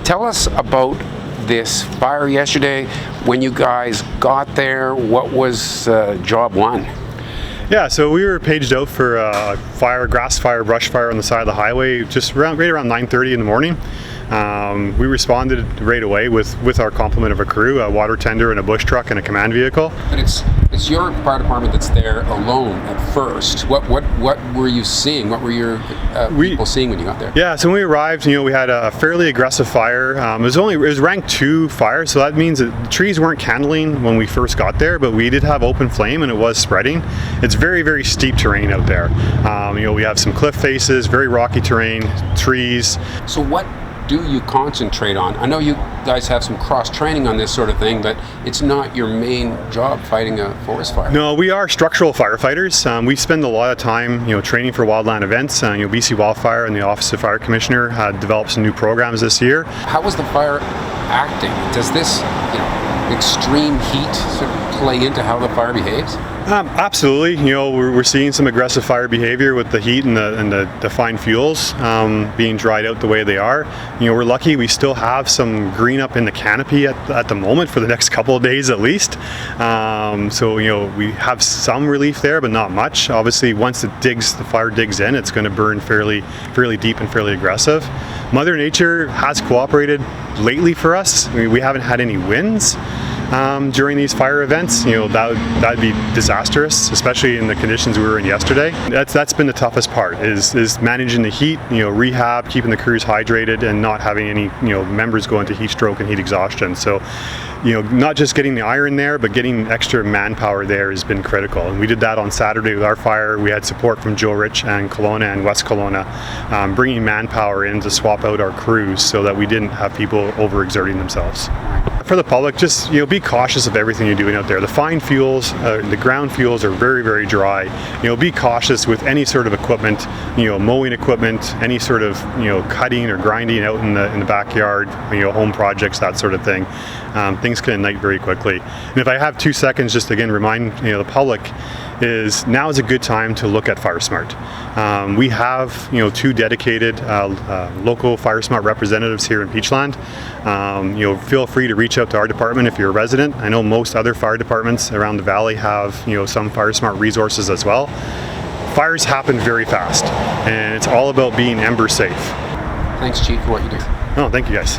Tell us about this fire yesterday. When you guys got there, what was job one? Yeah, so we were paged out for grass fire, brush fire on the side of the highway, just right around 9:30 in the morning. We responded right away with our complement of a crew, a water tender and a bush truck and a command vehicle. But it's your fire department that's there alone at first. What were you seeing? What were your people seeing when you got there? Yeah, so when we arrived, we had a fairly aggressive fire. It was rank 2 fire, so that means that the trees weren't kindling when we first got there, but we did have open flame and it was spreading. It's very, very steep terrain out there. We have some cliff faces, very rocky terrain, trees. So what do you concentrate on? I know you guys have some cross training on this sort of thing, but it's not your main job fighting a forest fire. No, we are structural firefighters. We spend a lot of time, training for wildland events. BC Wildfire and the Office of Fire Commissioner had developed some new programs this year. How was the fire acting? Does this, extreme heat sort of play into how the fire behaves? Absolutely. We're seeing some aggressive fire behavior with the heat and the fine fuels being dried out the way they are. We're lucky we still have some green up in the canopy at the moment for the next couple of days at least. So we have some relief there, but not much. Obviously, once the fire digs in, it's going to burn fairly deep and fairly aggressive. Mother Nature has cooperated lately for us. We haven't had any winds during these fire events. That'd be disastrous, especially in the conditions we were in yesterday. That's been the toughest part is managing the heat, rehab, keeping the crews hydrated, and not having any members go into heat stroke and heat exhaustion. So not just getting the iron there, but getting extra manpower there has been critical. And we did that on Saturday with our fire. We had support from Joe Rich and Kelowna and West Kelowna, bringing manpower in to swap out our crews so that we didn't have people overexerting themselves. For the public, just be cautious of everything you're doing out there. The fine fuels, the ground fuels are very, very dry. Be cautious with any sort of equipment, mowing equipment, any sort of cutting or grinding out in the backyard, home projects, that sort of thing. Things can ignite very quickly. And if I have 2 seconds, just again remind the public, is now is a good time to look at FireSmart. We have 2 dedicated local FireSmart representatives here in Peachland. Feel free to reach out to our department if you're a resident. I know most other fire departments around the valley have some FireSmart resources as well. Fires happen very fast, and it's all about being ember safe. Thanks, Chief, for what you do. Oh, thank you guys.